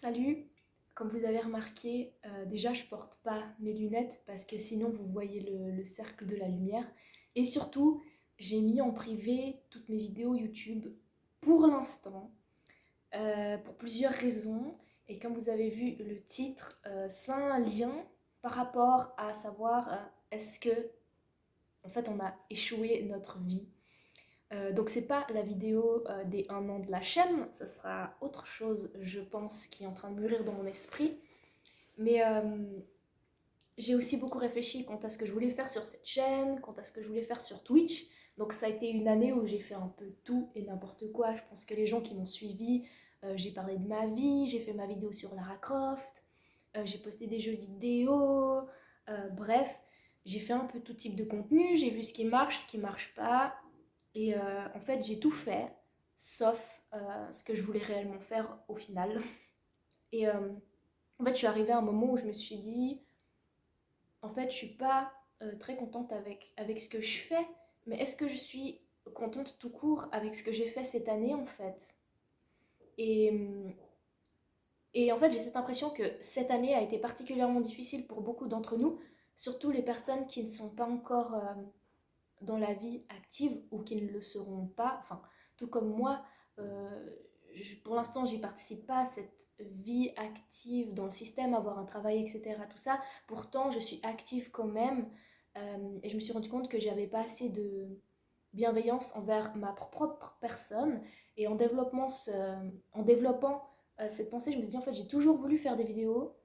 Salut, comme vous avez remarqué, déjà je porte pas mes lunettes parce que sinon vous voyez le cercle de la lumière. Et surtout, j'ai mis en privé toutes mes vidéos YouTube pour l'instant, pour plusieurs raisons. Et comme vous avez vu le titre, ça a un lien par rapport à savoir est-ce que en fait on a échoué notre vie. Donc c'est pas la vidéo des 1 an de la chaîne, ça sera autre chose, je pense, qui est en train de mûrir dans mon esprit. Mais j'ai aussi beaucoup réfléchi quant à ce que je voulais faire sur cette chaîne, quant à ce que je voulais faire sur Twitch. Donc ça a été une année où j'ai fait un peu tout et n'importe quoi. Je pense que les gens qui m'ont suivi, j'ai parlé de ma vie, j'ai fait ma vidéo sur Lara Croft, j'ai posté des jeux vidéo, bref, j'ai fait un peu tout type de contenu, j'ai vu ce qui marche pas. Et en fait, j'ai tout fait, sauf ce que je voulais réellement faire au final. Et en fait, je suis arrivée à un moment où je me suis dit, en fait, je suis pas très contente avec ce que je fais, mais est-ce que je suis contente tout court avec ce que j'ai fait cette année, en fait? Et, et en fait, j'ai cette impression que cette année a été particulièrement difficile pour beaucoup d'entre nous, surtout les personnes qui ne sont pas encore dans la vie active ou qui ne le seront pas, enfin, tout comme moi, pour l'instant, j'y participe pas à cette vie active dans le système, avoir un travail, etc. Tout ça. Pourtant, je suis active quand même et je me suis rendu compte que j'avais pas assez de bienveillance envers ma propre personne et en développant cette pensée, je me suis dit en fait, j'ai toujours voulu faire des vidéos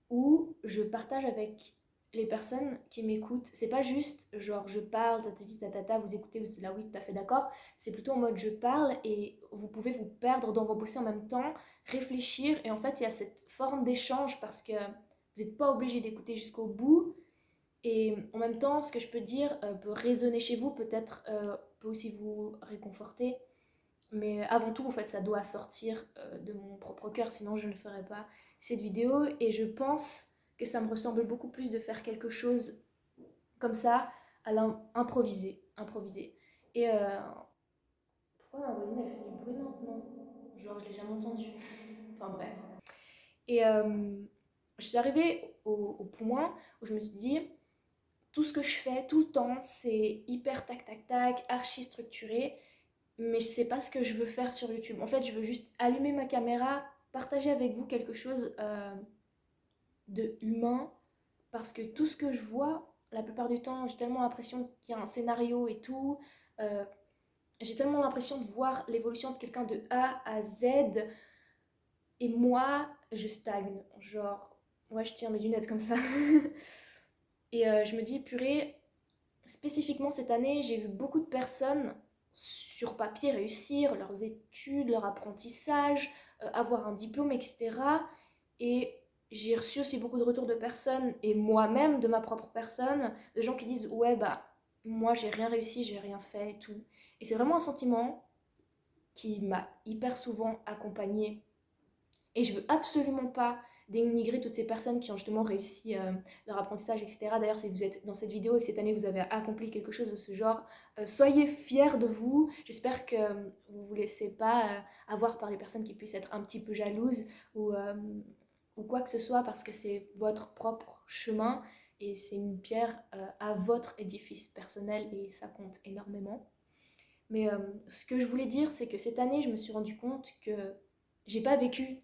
où je partage avec les personnes qui m'écoutent. C'est pas juste genre je parle, tatati tatata, vous écoutez, vous êtes là, oui, tout à fait d'accord. C'est plutôt en mode je parle et vous pouvez vous perdre dans vos pensées en même temps, réfléchir. Et en fait, il y a cette forme d'échange parce que vous n'êtes pas obligé d'écouter jusqu'au bout. Et en même temps, ce que je peux dire peut résonner chez vous, peut-être peut aussi vous réconforter. Mais avant tout, en fait, ça doit sortir de mon propre cœur, sinon je ne ferais pas cette vidéo. Et je pense que ça me ressemble beaucoup plus de faire quelque chose comme ça, à l'improviser. Improviser. Et pourquoi ma voisine elle fait du bruit maintenant? Genre, je l'ai jamais entendu. Enfin bref. Et je suis arrivée au point où je me suis dit, tout ce que je fais tout le temps, c'est hyper tac tac tac, archi structuré, mais je sais pas ce que je veux faire sur YouTube. En fait, je veux juste allumer ma caméra, partager avec vous quelque chose de humain, parce que tout ce que je vois, la plupart du temps, j'ai tellement l'impression qu'il y a un scénario et tout. euh, j'ai tellement l'impression de voir l'évolution de quelqu'un de A à Z, et moi, je stagne. Genre, ouais, je tiens mes lunettes comme ça. Et je me dis, purée, spécifiquement cette année, j'ai vu beaucoup de personnes sur papier réussir leurs études, leur apprentissage, avoir un diplôme, etc. Et j'ai reçu aussi beaucoup de retours de personnes, et moi-même, de ma propre personne, de gens qui disent ouais, bah, moi j'ai rien réussi, j'ai rien fait et tout. Et c'est vraiment un sentiment qui m'a hyper souvent accompagnée. Et je veux absolument pas dénigrer toutes ces personnes qui ont justement réussi leur apprentissage, etc. D'ailleurs, si vous êtes dans cette vidéo et que cette année vous avez accompli quelque chose de ce genre, soyez fiers de vous. J'espère que vous ne vous laissez pas avoir par les personnes qui puissent être un petit peu jalouses ou quoi que ce soit, parce que c'est votre propre chemin et c'est une pierre à votre édifice personnel et ça compte énormément. Mais ce que je voulais dire, c'est que cette année, je me suis rendu compte que j'ai pas vécu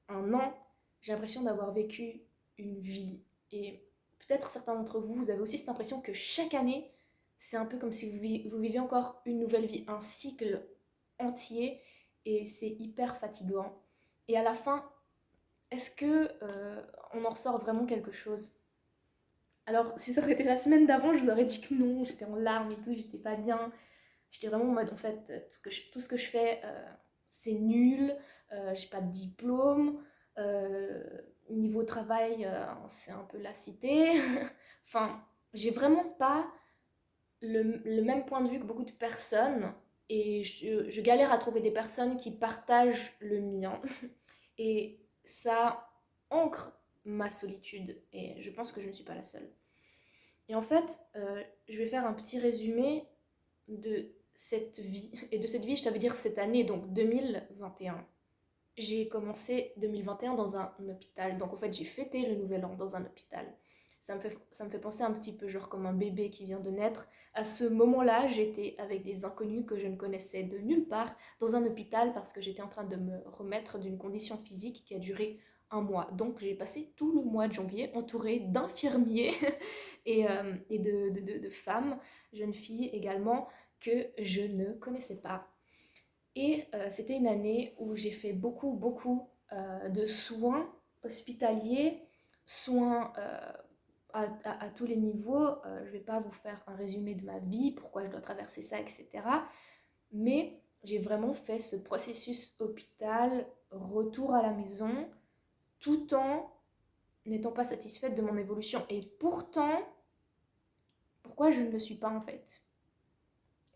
1 an, j'ai l'impression d'avoir vécu une vie. Et peut-être certains d'entre vous, vous avez aussi cette impression que chaque année, c'est un peu comme si vous viviez encore une nouvelle vie, un cycle entier, et c'est hyper fatigant. Et à la fin, est-ce que on en ressort vraiment quelque chose? Alors, si ça aurait été la semaine d'avant, je vous aurais dit que non, j'étais en larmes et tout, j'étais pas bien. J'étais vraiment en mode, en fait, tout ce que je fais, c'est nul, j'ai pas de diplôme, euh, niveau travail, c'est un peu la cité. Enfin, j'ai vraiment pas le même point de vue que beaucoup de personnes et je galère à trouver des personnes qui partagent le mien. Et ça ancre ma solitude et je pense que je ne suis pas la seule. Et en fait, je vais faire un petit résumé de cette vie. Et de cette vie, ça veut dire cette année, donc 2021. j'ai commencé 2021 dans un hôpital. Donc en fait, j'ai fêté le nouvel an dans un hôpital. Ça me fait penser un petit peu genre comme un bébé qui vient de naître. À ce moment-là, j'étais avec des inconnus que je ne connaissais de nulle part dans un hôpital parce que j'étais en train de me remettre d'une condition physique qui a duré un mois. Donc j'ai passé tout le mois de janvier entourée d'infirmiers et de femmes, jeunes filles également, que je ne connaissais pas. Et c'était une année où j'ai fait beaucoup de soins hospitaliers, soins à tous les niveaux. Je ne vais pas vous faire un résumé de ma vie, pourquoi je dois traverser ça, etc. Mais j'ai vraiment fait ce processus hôpital, retour à la maison, tout en n'étant pas satisfaite de mon évolution. Et pourtant, pourquoi je ne le suis pas en fait?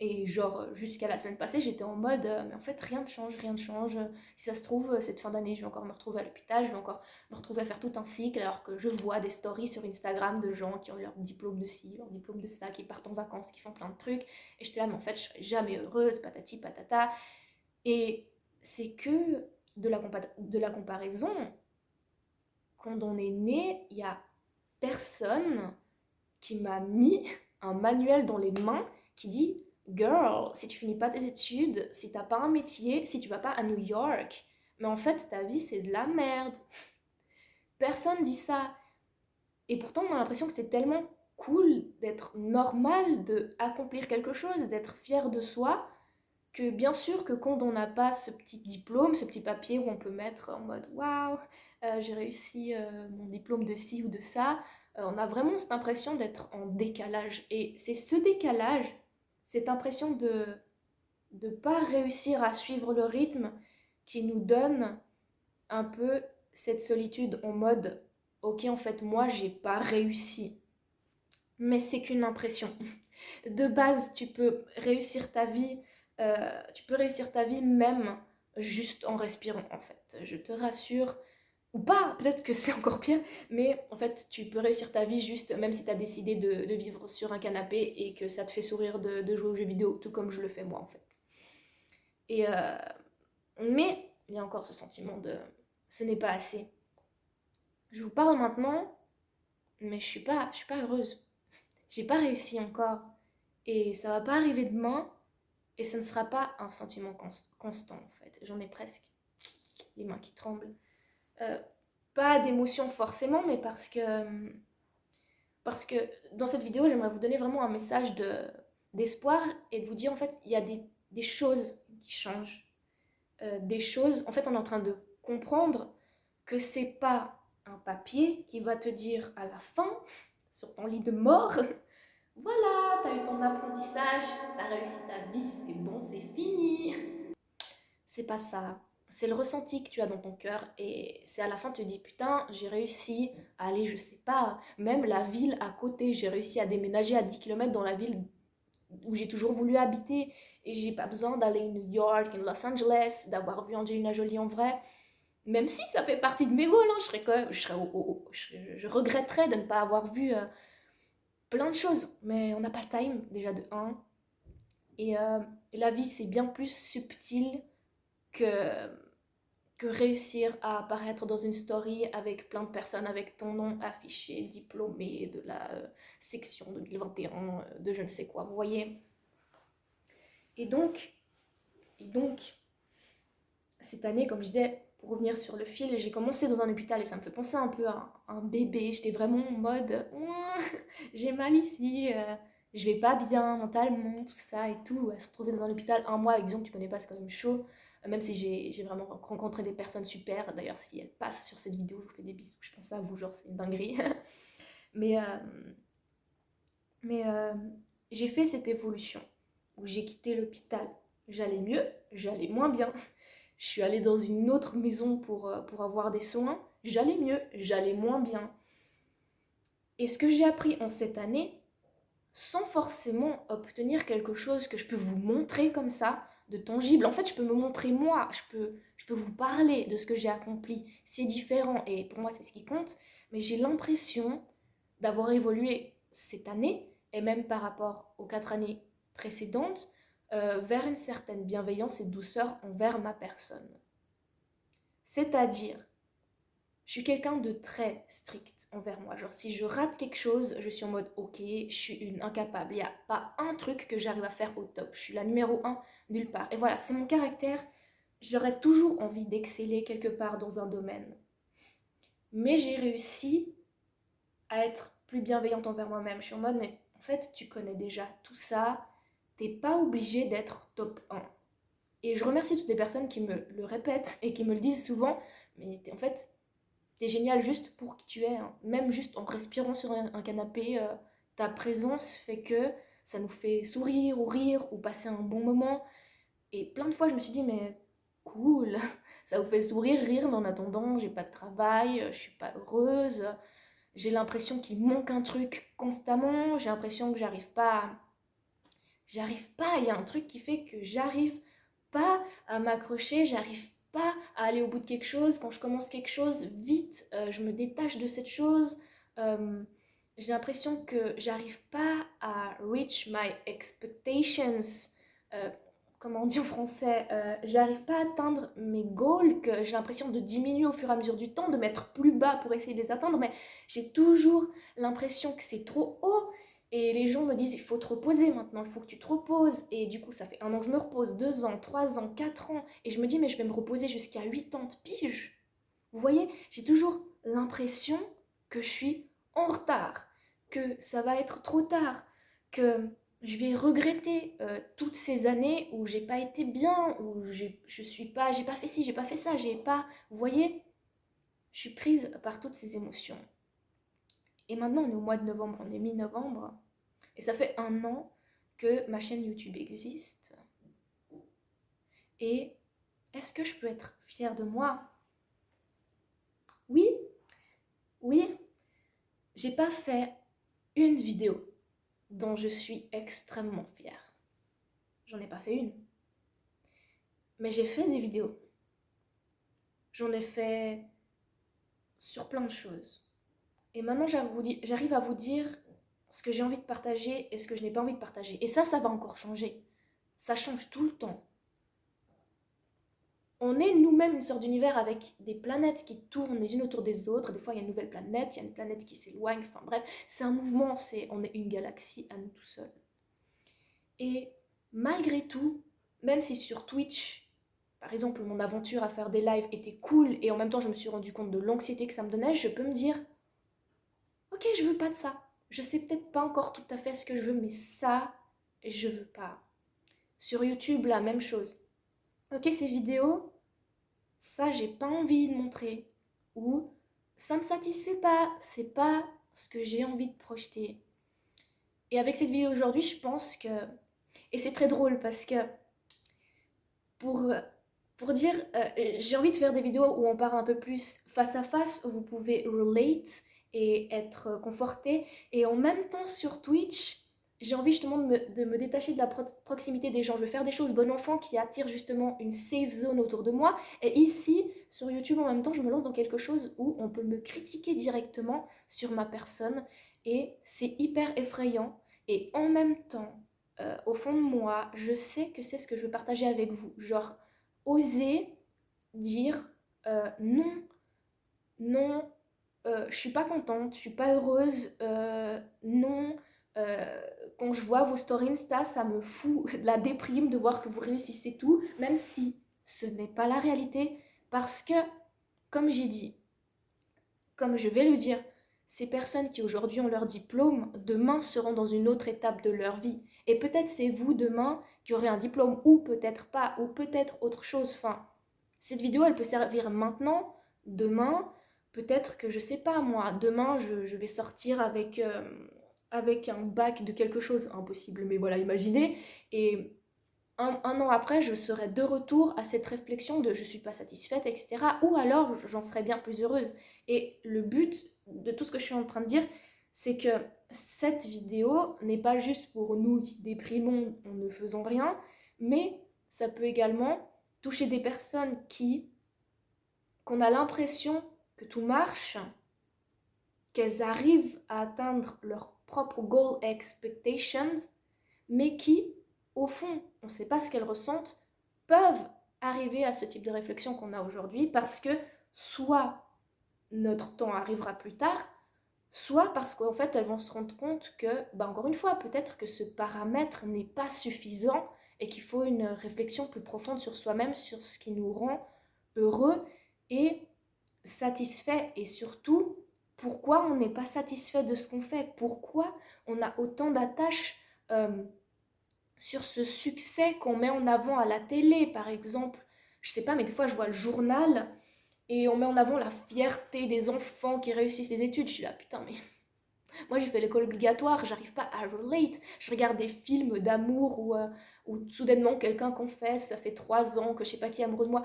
Et genre, jusqu'à la semaine passée, j'étais en mode, mais en fait, rien ne change, rien ne change. Si ça se trouve, cette fin d'année, je vais encore me retrouver à l'hôpital, je vais encore me retrouver à faire tout un cycle, alors que je vois des stories sur Instagram de gens qui ont leur diplôme de ci, leur diplôme de ça, qui partent en vacances, qui font plein de trucs. Et j'étais là, mais en fait, je serai jamais heureuse, patati patata. Et c'est que de la comparaison. Quand on est né, il y a personne qui m'a mis un manuel dans les mains qui dit Girl, si tu finis pas tes études, si t'as pas un métier, si tu vas pas à New York, mais en fait ta vie c'est de la merde. Personne dit ça. Et pourtant on a l'impression que c'est tellement cool d'être normal, de accomplir quelque chose, d'être fier de soi, que bien sûr que quand on n'a pas ce petit diplôme, ce petit papier où on peut mettre en mode waouh, j'ai réussi mon diplôme de ci ou de ça, on a vraiment cette impression d'être en décalage. Et c'est ce décalage, cette impression de ne pas réussir à suivre le rythme qui nous donne un peu cette solitude en mode ok, en fait, moi, j'ai pas réussi. Mais c'est qu'une impression. De base, tu peux réussir ta vie même juste en respirant, en fait. Je te rassure. Ou pas, peut-être que c'est encore pire, mais en fait, tu peux réussir ta vie juste, même si tu as décidé de vivre sur un canapé et que ça te fait sourire de jouer aux jeux vidéo, tout comme je le fais moi, en fait. Et mais il y a encore ce sentiment de ce n'est pas assez. Je vous parle maintenant, mais je suis pas heureuse. J'ai pas réussi encore. Et ça va pas arriver demain. Et ce ne sera pas un sentiment constant en fait. J'en ai presque les mains qui tremblent. Euh, Pas d'émotion forcément, mais parce que dans cette vidéo, j'aimerais vous donner vraiment un message d'espoir et de vous dire en fait, il y a des choses qui changent. Des choses, en fait, on est en train de comprendre que c'est pas un papier qui va te dire à la fin, sur ton lit de mort, voilà, t'as eu ton apprentissage, t'as réussi ta vie, c'est bon, c'est fini. C'est pas ça. C'est le ressenti que tu as dans ton cœur et c'est à la fin tu te dis putain j'ai réussi à aller je sais pas même la ville à côté j'ai réussi à déménager à 10 kilomètres dans la ville où j'ai toujours voulu habiter et j'ai pas besoin d'aller à New York, à Los Angeles, d'avoir vu Angelina Jolie en vrai. Même si ça fait partie de mes goals, hein, je serais quand même, je regretterais de ne pas avoir vu plein de choses, mais on n'a pas le time déjà de un. Et la vie c'est bien plus subtil que, que réussir à apparaître dans une story avec plein de personnes avec ton nom affiché, diplômé de la section 2021, de je ne sais quoi, vous voyez. Et donc, et donc, cette année, comme je disais, pour revenir sur le fil, j'ai commencé dans un hôpital et ça me fait penser un peu à un bébé. J'étais vraiment en mode, ouah, j'ai mal ici, je vais pas bien mentalement, tout ça et tout. Se retrouver dans un hôpital un mois avec des gens que tu connais pas, c'est quand même chaud. Même si j'ai vraiment rencontré des personnes super. D'ailleurs, si elles passent sur cette vidéo, je vous fais des bisous. Je pense à vous, genre c'est une dinguerie. mais mais j'ai fait cette évolution où j'ai quitté l'hôpital. J'allais mieux, j'allais moins bien. Je suis allée dans une autre maison pour avoir des soins. J'allais mieux, j'allais moins bien. Et ce que j'ai appris en cette année, sans forcément obtenir quelque chose que je peux vous montrer comme ça, de tangible. En fait, je peux me montrer moi, je peux vous parler de ce que j'ai accompli. C'est différent et pour moi, c'est ce qui compte. Mais j'ai l'impression d'avoir évolué cette année et même par rapport aux 4 années précédentes vers une certaine bienveillance et douceur envers ma personne. C'est-à-dire, je suis quelqu'un de très strict envers moi. Genre, si je rate quelque chose, je suis en mode ok, je suis une incapable. Il n'y a pas un truc que j'arrive à faire au top. Je suis la numéro un nulle part. Et voilà, c'est mon caractère. J'aurais toujours envie d'exceller quelque part dans un domaine. Mais j'ai réussi à être plus bienveillante envers moi-même. Je suis en mode, mais en fait, tu connais déjà tout ça. T'es pas obligé d'être top 1. Et je remercie toutes les personnes qui me le répètent et qui me le disent souvent. Mais en fait, t'es génial juste pour qui tu es, hein. Même juste en respirant sur un canapé, ta présence fait que ça nous fait sourire ou rire ou passer un bon moment. Et plein de fois, je me suis dit, mais cool, ça vous fait sourire, rire, mais en attendant, j'ai pas de travail, je suis pas heureuse, j'ai l'impression qu'il manque un truc constamment, j'ai l'impression que j'arrive pas, il y a un truc qui fait que j'arrive pas à m'accrocher, j'arrive pas à aller au bout de quelque chose. Quand je commence quelque chose, vite, je me détache de cette chose. Euh, j'ai l'impression que j'arrive pas à reach my expectations. Euh, Comment on dit en français, j'arrive pas à atteindre mes goals, que j'ai l'impression de diminuer au fur et à mesure du temps, de mettre plus bas pour essayer de les atteindre, mais j'ai toujours l'impression que c'est trop haut. Et les gens me disent, il faut te reposer maintenant, il faut que tu te reposes. Et du coup, ça fait 1 an que je me repose, 2 ans, 3 ans, 4 ans. Et je me dis, mais je vais me reposer jusqu'à 80 piges. Vous voyez, j'ai toujours l'impression que je suis en retard, que ça va être trop tard, que je vais regretter toutes ces années où j'ai pas été bien, où j'ai pas fait ci, j'ai pas fait ça, j'ai pas. Vous voyez, je suis prise par toutes ces émotions. Et maintenant, on est au mois de novembre, on est mi-novembre. Et ça fait 1 an que ma chaîne YouTube existe. Et est-ce que je peux être fière de moi? Oui, oui. J'ai pas fait une vidéo dont je suis extrêmement fière. J'en ai pas fait une. Mais j'ai fait des vidéos. J'en ai fait sur plein de choses. Et maintenant, j'arrive à vous dire ce que j'ai envie de partager et ce que je n'ai pas envie de partager. Et ça va encore changer. Ça change tout le temps. On est nous-mêmes une sorte d'univers avec des planètes qui tournent les unes autour des autres. Des fois, il y a une nouvelle planète, il y a une planète qui s'éloigne. Enfin bref, c'est un mouvement, on est une galaxie à nous tout seuls. Et malgré tout, même si sur Twitch, par exemple, mon aventure à faire des lives était cool et en même temps, je me suis rendu compte de l'anxiété que ça me donnait, je peux me dire, ok, je veux pas de ça. Je sais peut-être pas encore tout à fait ce que je veux, mais ça, je veux pas. Sur YouTube, la même chose. Ok, ces vidéos, ça j'ai pas envie de montrer, ou ça me satisfait pas, c'est pas ce que j'ai envie de projeter. Et avec cette vidéo aujourd'hui, je pense que, et c'est très drôle parce que pour pour dire, j'ai envie de faire des vidéos où on parle un peu plus face à face, où vous pouvez relate et être conforté, et en même temps sur Twitch, j'ai envie justement de me détacher de la proximité des gens. Je veux faire des choses bon enfant qui attirent justement une safe zone autour de moi. Et ici, sur YouTube, en même temps, je me lance dans quelque chose où on peut me critiquer directement sur ma personne. Et c'est hyper effrayant. Et en même temps, au fond de moi, je sais que c'est ce que je veux partager avec vous. Genre, oser dire non, non, je suis pas contente, je suis pas heureuse, non. euh, Quand je vois vos stories Insta, ça me fout de la déprime de voir que vous réussissez tout, même si ce n'est pas la réalité, parce que, comme j'ai dit, comme je vais le dire, ces personnes qui aujourd'hui ont leur diplôme, demain seront dans une autre étape de leur vie. Et peut-être c'est vous demain qui aurez un diplôme, ou peut-être pas, ou peut-être autre chose. Enfin, cette vidéo, elle peut servir maintenant, demain, peut-être que je sais pas moi, demain je vais sortir avec un bac de quelque chose, impossible, mais voilà, imaginez, et un an après, je serai de retour à cette réflexion de je suis pas satisfaite, etc. Ou alors j'en serais bien plus heureuse. Et le but de tout ce que je suis en train de dire, c'est que cette vidéo n'est pas juste pour nous qui déprimons en ne faisant rien, mais ça peut également toucher des personnes qu'on a l'impression que tout marche, qu'elles arrivent à atteindre leurs propres goal expectations, mais qui, au fond, on ne sait pas ce qu'elles ressentent, peuvent arriver à ce type de réflexion qu'on a aujourd'hui parce que soit notre temps arrivera plus tard, soit parce qu'en fait elles vont se rendre compte que, encore une fois, peut-être que ce paramètre n'est pas suffisant et qu'il faut une réflexion plus profonde sur soi-même, sur ce qui nous rend heureux et satisfait, et surtout pourquoi on n'est pas satisfait de ce qu'on fait, pourquoi on a autant d'attaches sur ce succès qu'on met en avant à la télé, par exemple. Je sais pas, mais des fois je vois le journal et on met en avant la fierté des enfants qui réussissent les études. Je suis là, putain, mais moi j'ai fait l'école obligatoire, j'arrive pas à relate. Je regarde des films d'amour où soudainement quelqu'un confesse, ça fait 3 ans que je sais pas qui est amoureux de moi.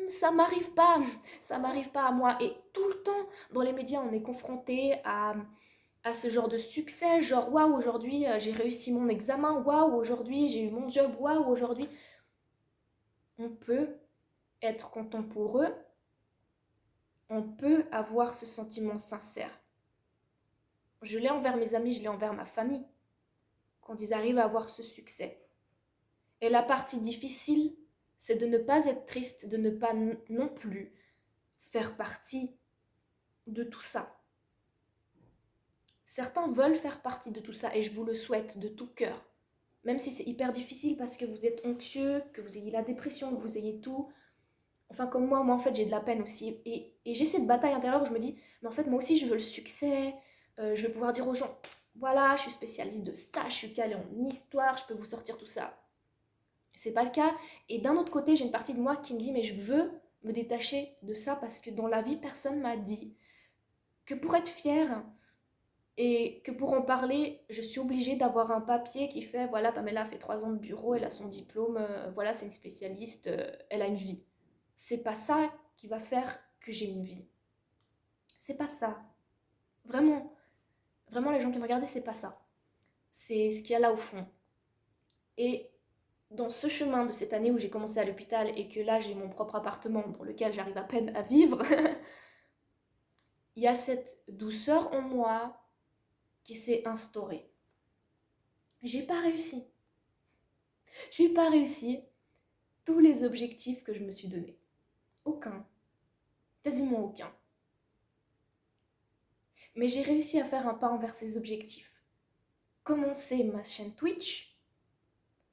Ça m'arrive pas à moi. Et tout le temps dans les médias on est confronté à ce genre de succès, genre waouh, aujourd'hui j'ai réussi mon examen, waouh, aujourd'hui j'ai eu mon job, waouh, aujourd'hui. On peut être content pour eux, on peut avoir ce sentiment sincère. Je l'ai envers mes amis, je l'ai envers ma famille, quand ils arrivent à avoir ce succès. Et la partie difficile, c'est de ne pas être triste, de ne pas non plus faire partie de tout ça. Certains veulent faire partie de tout ça et je vous le souhaite de tout cœur. Même si c'est hyper difficile parce que vous êtes anxieux, que vous ayez la dépression, que vous ayez tout. Enfin, comme moi en fait, j'ai de la peine aussi. Et j'ai cette bataille intérieure où je me dis, mais en fait, moi aussi, je veux le succès. Je veux pouvoir dire aux gens, voilà, je suis spécialiste de ça, je suis calée en histoire, je peux vous sortir tout ça. C'est pas le cas. Et d'un autre côté, j'ai une partie de moi qui me dit, mais je veux me détacher de ça parce que dans la vie, personne m'a dit que pour être fière et que pour en parler, je suis obligée d'avoir un papier qui fait, voilà, Pamela a fait 3 ans de bureau, elle a son diplôme, voilà, c'est une spécialiste, elle a une vie. C'est pas ça qui va faire que j'ai une vie. C'est pas ça. Vraiment, vraiment, les gens qui me regardent, c'est pas ça. C'est ce qu'il y a là au fond. Et dans ce chemin de cette année où j'ai commencé à l'hôpital et que là j'ai mon propre appartement dans lequel j'arrive à peine à vivre, il y a cette douceur en moi qui s'est instaurée. J'ai pas réussi. J'ai pas réussi tous les objectifs que je me suis donnés. Aucun. Quasiment aucun. Mais j'ai réussi à faire un pas envers ces objectifs. Commencer ma chaîne Twitch,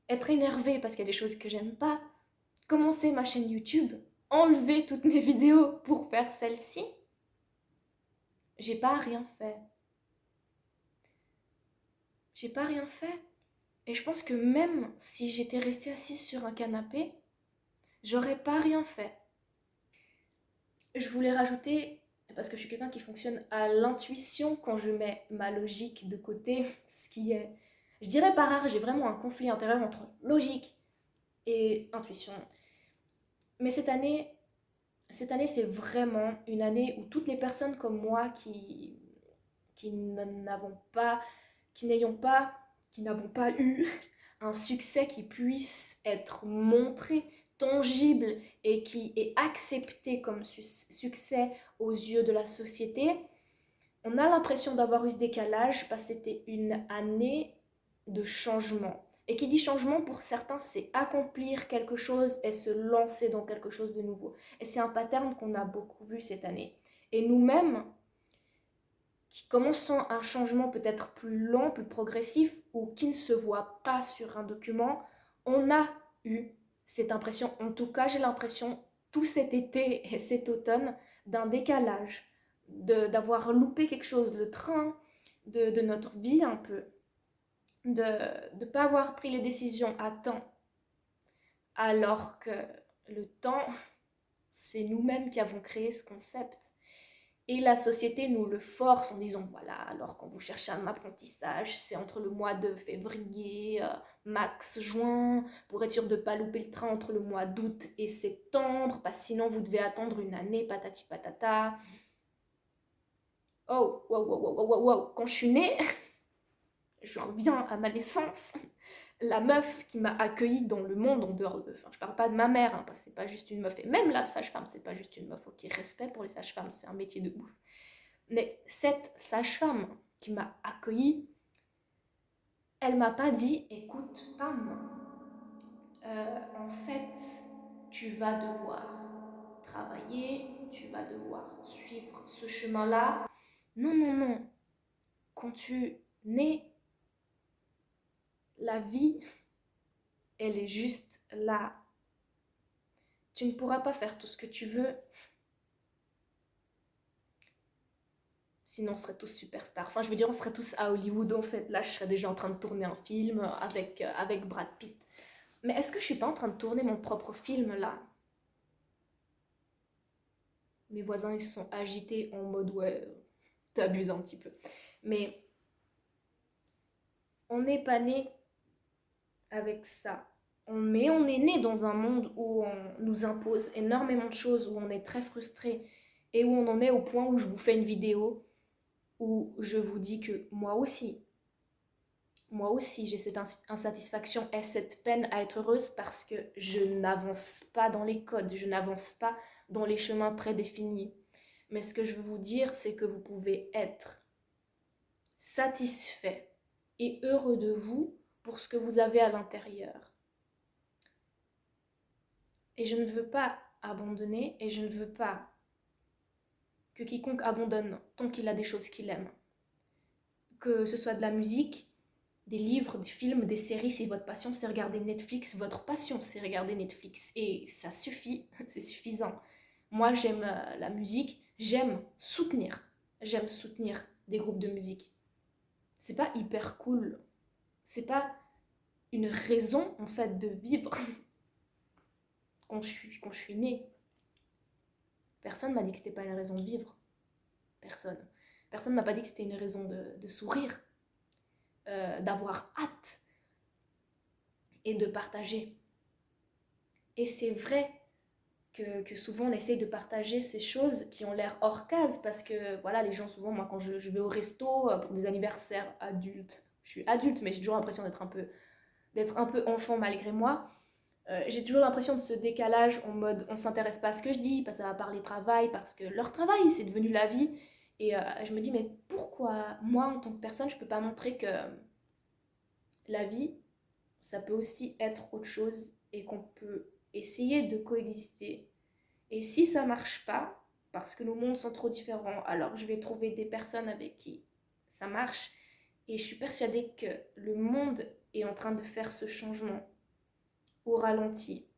être énervée parce qu'il y a des choses que j'aime pas, commencer ma chaîne YouTube, enlever toutes mes vidéos pour faire celle-ci, j'ai pas rien fait. J'ai pas rien fait. Et je pense que même si j'étais restée assise sur un canapé, j'aurais pas rien fait. Je voulais rajouter, parce que je suis quelqu'un qui fonctionne à l'intuition quand je mets ma logique de côté, ce qui est, je dirais pas rare, j'ai vraiment un conflit intérieur entre logique et intuition. Mais cette année, c'est vraiment une année où toutes les personnes comme moi qui n'avons pas, qui n'ayons pas, qui n'avons pas eu un succès qui puisse être montré, tangible et qui est accepté comme succès aux yeux de la société, on a l'impression d'avoir eu ce décalage parce que c'était une année de changement. Et qui dit changement, pour certains, c'est accomplir quelque chose et se lancer dans quelque chose de nouveau. Et c'est un pattern qu'on a beaucoup vu cette année. Et nous-mêmes, qui commençons un changement peut-être plus lent, plus progressif, ou qui ne se voit pas sur un document, on a eu cette impression, en tout cas j'ai l'impression, tout cet été et cet automne, d'un décalage, d'avoir loupé quelque chose, le train de notre vie un peu, de ne pas avoir pris les décisions à temps, alors que le temps, c'est nous-mêmes qui avons créé ce concept. Et la société nous le force en disant, voilà, alors quand vous cherchez un apprentissage, c'est entre le mois de février, max juin, pour être sûr de ne pas louper le train entre le mois d'août et septembre, parce que sinon vous devez attendre une année, patati patata. Oh, wow, wow, wow, wow, wow. Quand je suis née, je reviens à ma naissance, la meuf qui m'a accueillie dans le monde en dehors de... Enfin, je parle pas de ma mère, parce que c'est pas juste une meuf. Et même la sage-femme, c'est pas juste une meuf. Ok, respect pour les sages-femmes, c'est un métier de ouf. Mais cette sage-femme qui m'a accueillie, elle m'a pas dit, écoute, Pam, en fait, tu vas devoir travailler, tu vas devoir suivre ce chemin-là. Non, non, non. Quand tu nais, la vie, elle est juste là. Tu ne pourras pas faire tout ce que tu veux. Sinon, on serait tous superstars. Enfin, je veux dire, on serait tous à Hollywood, en fait. Là, je serais déjà en train de tourner un film avec Brad Pitt. Mais est-ce que je suis pas en train de tourner mon propre film, là? Mes voisins, ils se sont agités en mode, ouais, t'abuses un petit peu. Mais on n'est pas né avec ça. Mais on est né dans un monde où on nous impose énormément de choses, où on est très frustré et où on en est au point où je vous fais une vidéo où je vous dis que moi aussi j'ai cette insatisfaction et cette peine à être heureuse parce que je n'avance pas dans les codes, je n'avance pas dans les chemins prédéfinis. Mais ce que je veux vous dire, c'est que vous pouvez être satisfait et heureux de vous pour ce que vous avez à l'intérieur. Et je ne veux pas abandonner et je ne veux pas que quiconque abandonne tant qu'il a des choses qu'il aime. Que ce soit de la musique, des livres, des films, des séries, si votre passion c'est regarder Netflix, votre passion c'est regarder Netflix. Et ça suffit, c'est suffisant. Moi j'aime la musique, j'aime soutenir des groupes de musique. C'est pas hyper cool, c'est pas une raison en fait de vivre quand je suis née. Personne m'a dit que c'était pas une raison de vivre. Personne. Personne m'a pas dit que c'était une raison de sourire, d'avoir hâte et de partager. Et c'est vrai que souvent on essaye de partager ces choses qui ont l'air hors case parce que voilà, les gens souvent, moi quand je vais au resto pour des anniversaires adultes, je suis adulte mais j'ai toujours l'impression d'être un peu enfant malgré moi. J'ai toujours l'impression de ce décalage en mode on s'intéresse pas à ce que je dis, parce que ça va parler travail, parce que leur travail c'est devenu la vie. Et je me dis mais pourquoi moi en tant que personne je peux pas montrer que la vie ça peut aussi être autre chose et qu'on peut essayer de coexister. Et si ça marche pas, parce que nos mondes sont trop différents, alors je vais trouver des personnes avec qui ça marche. Et je suis persuadée que le monde est en train de faire ce changement au ralenti,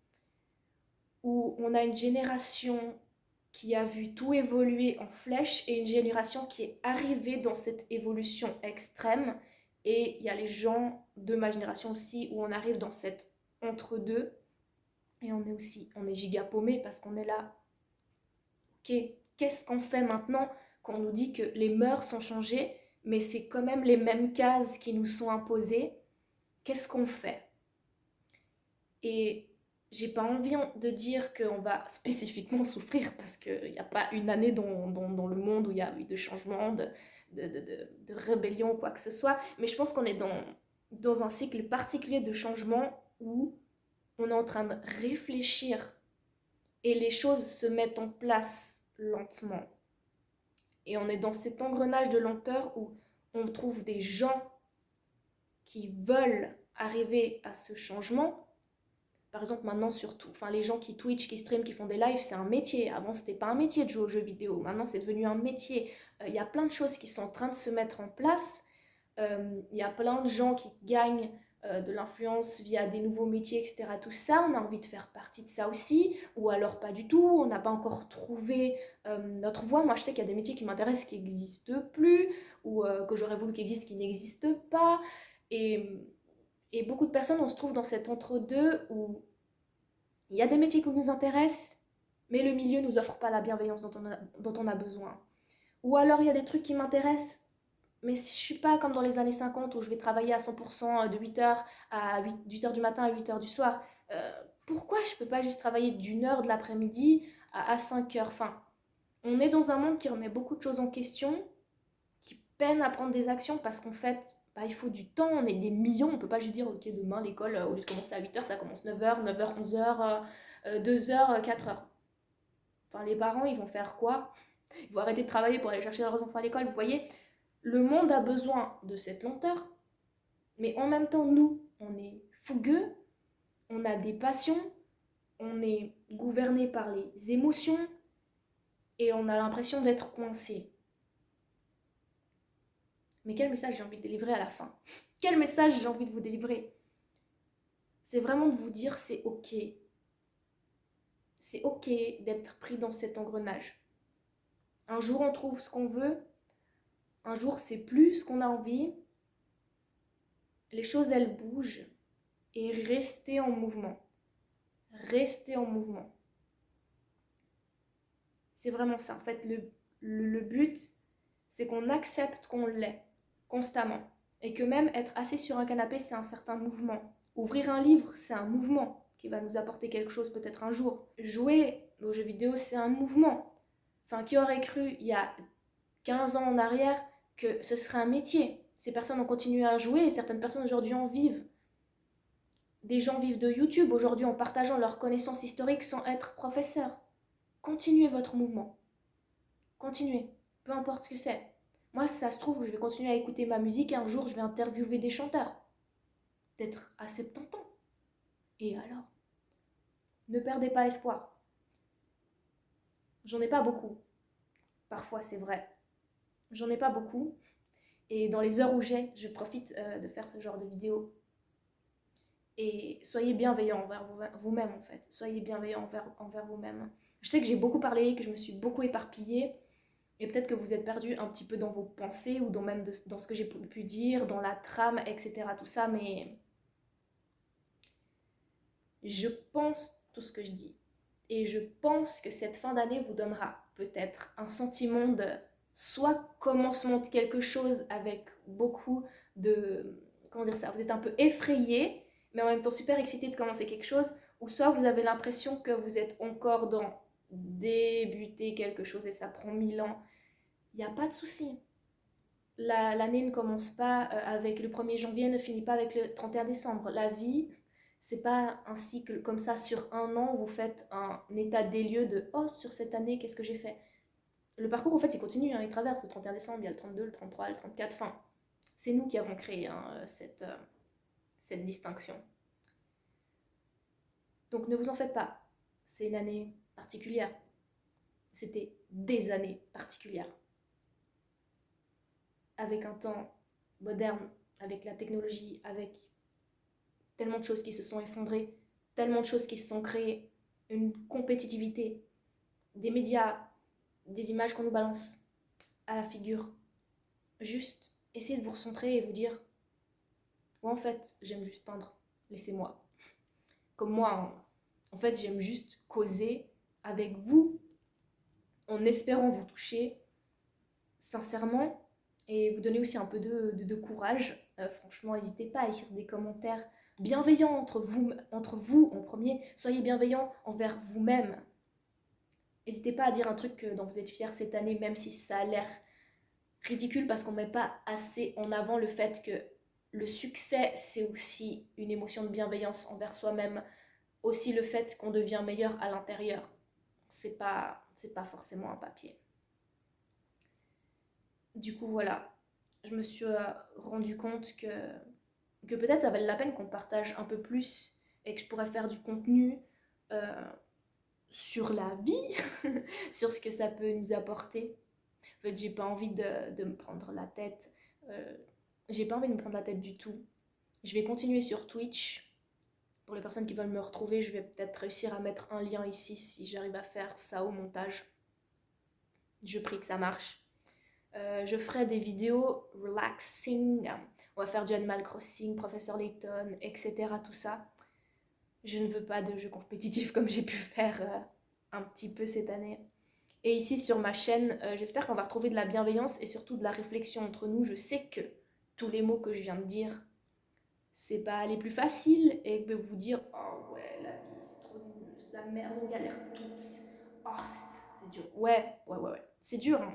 où on a une génération qui a vu tout évoluer en flèche et une génération qui est arrivée dans cette évolution extrême. Et il y a les gens de ma génération aussi où on arrive dans cette entre-deux. Et on est giga paumé parce qu'on est là. Ok, qu'est-ce qu'on fait maintenant quand on nous dit que les mœurs sont changées, mais c'est quand même les mêmes cases qui nous sont imposées? Qu'est-ce qu'on fait? Et j'ai pas envie de dire qu'on va spécifiquement souffrir parce qu'il n'y a pas une année dans le monde où il y a eu de changements, de rébellion ou quoi que ce soit, mais je pense qu'on est dans un cycle particulier de changement où on est en train de réfléchir et les choses se mettent en place lentement. Et on est dans cet engrenage de lenteur où on trouve des gens qui veulent arriver à ce changement. Par exemple, maintenant, surtout, enfin, les gens qui Twitch, qui stream, qui font des lives, c'est un métier. Avant, c'était pas un métier de jouer aux jeux vidéo. Maintenant, c'est devenu un métier. Il y a plein de choses qui sont en train de se mettre en place. Il y a plein de gens qui gagnent de l'influence via des nouveaux métiers, etc. Tout ça, on a envie de faire partie de ça aussi. Ou alors pas du tout, on n'a pas encore trouvé notre voie. Moi, je sais qu'il y a des métiers qui m'intéressent qui n'existent plus, ou que j'aurais voulu qu'ils existent qui n'existent pas. Et beaucoup de personnes, on se trouve dans cet entre-deux où il y a des métiers qui nous intéressent, mais le milieu ne nous offre pas la bienveillance dont on a besoin. Ou alors il y a des trucs qui m'intéressent, mais si je suis pas comme dans les années 50 où je vais travailler à 100% de 8h à 8h du matin à 8h du soir, pourquoi je peux pas juste travailler d'une heure de l'après-midi à 5h? Enfin, on est dans un monde qui remet beaucoup de choses en question, qui peine à prendre des actions parce qu'en fait, bah, il faut du temps, on est des millions, on peut pas juste dire ok demain l'école au lieu de commencer à 8h ça commence 9h, 9h, 11h, 2h, 4h. Enfin les parents ils vont faire quoi? Ils vont arrêter de travailler pour aller chercher leurs enfants à l'école, vous voyez? Le monde a besoin de cette lenteur, mais en même temps nous, on est fougueux, on a des passions, on est gouverné par les émotions et on a l'impression d'être coincé. Mais quel message j'ai envie de délivrer à la fin? Quel message j'ai envie de vous délivrer? C'est vraiment de vous dire c'est ok. C'est ok d'être pris dans cet engrenage. Un jour on trouve ce qu'on veut, un jour c'est plus ce qu'on a envie. Les choses elles bougent et restez en mouvement. Restez en mouvement. C'est vraiment ça. En fait, le but, c'est qu'on accepte qu'on l'est constamment. Et que même être assis sur un canapé, c'est un certain mouvement. Ouvrir un livre, c'est un mouvement qui va nous apporter quelque chose peut-être un jour. Jouer aux jeux vidéo, c'est un mouvement. Enfin, qui aurait cru il y a 15 ans en arrière que ce serait un métier? Ces personnes ont continué à jouer et certaines personnes aujourd'hui en vivent. Des gens vivent de YouTube aujourd'hui en partageant leurs connaissances historiques sans être professeurs. Continuez votre mouvement. Continuez. Peu importe ce que c'est. Moi, si ça se trouve, je vais continuer à écouter ma musique et un jour, je vais interviewer des chanteurs. Peut-être à 70 ans. Et alors? Ne perdez pas espoir. J'en ai pas beaucoup. Parfois, c'est vrai. J'en ai pas beaucoup. Et dans les heures où j'ai, je profite de faire ce genre de vidéos. Et soyez bienveillants envers vous-même, en fait. Soyez bienveillants envers vous-même. Je sais que j'ai beaucoup parlé, que je me suis beaucoup éparpillée. Et peut-être que vous êtes perdu un petit peu dans vos pensées ou dans ce que j'ai pu dire, dans la trame, etc. Tout ça, mais je pense tout ce que je dis. Et je pense que cette fin d'année vous donnera peut-être un sentiment de soit commencement de quelque chose avec beaucoup de... Comment dire ça? Vous êtes un peu effrayé, mais en même temps super excité de commencer quelque chose, ou soit vous avez l'impression que vous êtes encore dans débuter quelque chose et ça prend 1000 ans. Il n'y a pas de souci. L'année ne commence pas avec le 1er janvier, ne finit pas avec le 31 décembre. La vie, c'est pas un cycle comme ça sur un an, vous faites un état des lieux de oh, sur cette année, qu'est-ce que j'ai fait? Le parcours, en fait, il continue, hein, il traverse le 31 décembre, il y a le 32, le 33, le 34, enfin, c'est nous qui avons créé cette distinction. Donc ne vous en faites pas, c'est une année particulière. C'était des années particulières. Avec un temps moderne, avec la technologie, avec tellement de choses qui se sont effondrées, tellement de choses qui se sont créées, une compétitivité, des médias, des images qu'on nous balance à la figure. Juste essayez de vous recentrer et vous dire ouais, en fait, j'aime juste peindre, laissez-moi. Comme moi, hein. En fait, j'aime juste causer avec vous en espérant vous toucher sincèrement et vous donner aussi un peu de courage. Franchement, n'hésitez pas à écrire des commentaires bienveillants entre vous en premier. Soyez bienveillants envers vous-même. N'hésitez pas à dire un truc dont vous êtes fiers cette année, même si ça a l'air ridicule parce qu'on ne met pas assez en avant le fait que le succès, c'est aussi une émotion de bienveillance envers soi-même. Aussi le fait qu'on devient meilleur à l'intérieur. C'est pas forcément un papier. Du coup, voilà. Je me suis rendu compte que peut-être ça valait la peine qu'on partage un peu plus et que je pourrais faire du contenu sur la vie, sur ce que ça peut nous apporter. En fait, j'ai pas envie de me prendre la tête. J'ai pas envie de me prendre la tête du tout. Je vais continuer sur Twitch. Pour les personnes qui veulent me retrouver, je vais peut-être réussir à mettre un lien ici si j'arrive à faire ça au montage. Je prie que ça marche. Je ferai des vidéos relaxing. On va faire du Animal Crossing, Professeur Layton, etc. Tout ça. Je ne veux pas de jeux compétitifs comme j'ai pu faire un petit peu cette année. Et ici sur ma chaîne, j'espère qu'on va retrouver de la bienveillance et surtout de la réflexion entre nous. Je sais que tous les mots que je viens de dire, c'est pas les plus faciles et que vous dire oh ouais, la vie c'est trop nul, c'est de la merde, on galère tous. Oh, c'est dur. Ouais. C'est dur, hein.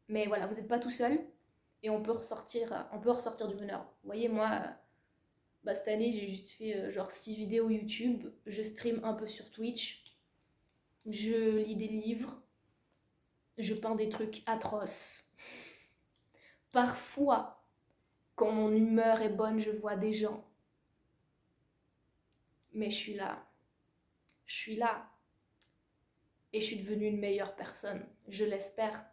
Mais voilà, vous n'êtes pas tout seul et on peut ressortir du bonheur. Vous voyez, moi, cette année, j'ai juste fait genre 6 vidéos YouTube, je stream un peu sur Twitch, je lis des livres, je peins des trucs atroces. Parfois, quand mon humeur est bonne, je vois des gens. Mais je suis là. je suis là et je suis devenue une meilleure personne, je l'espère.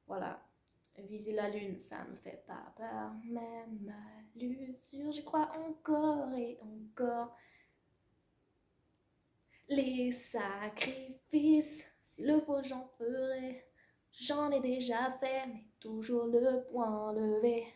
Voilà, viser la lune, ça me fait pas peur, même à l'usure, j'y crois encore et encore. Les sacrifices, s'il le faut, j'en ferai. J'en ai déjà fait, mais toujours le point levé.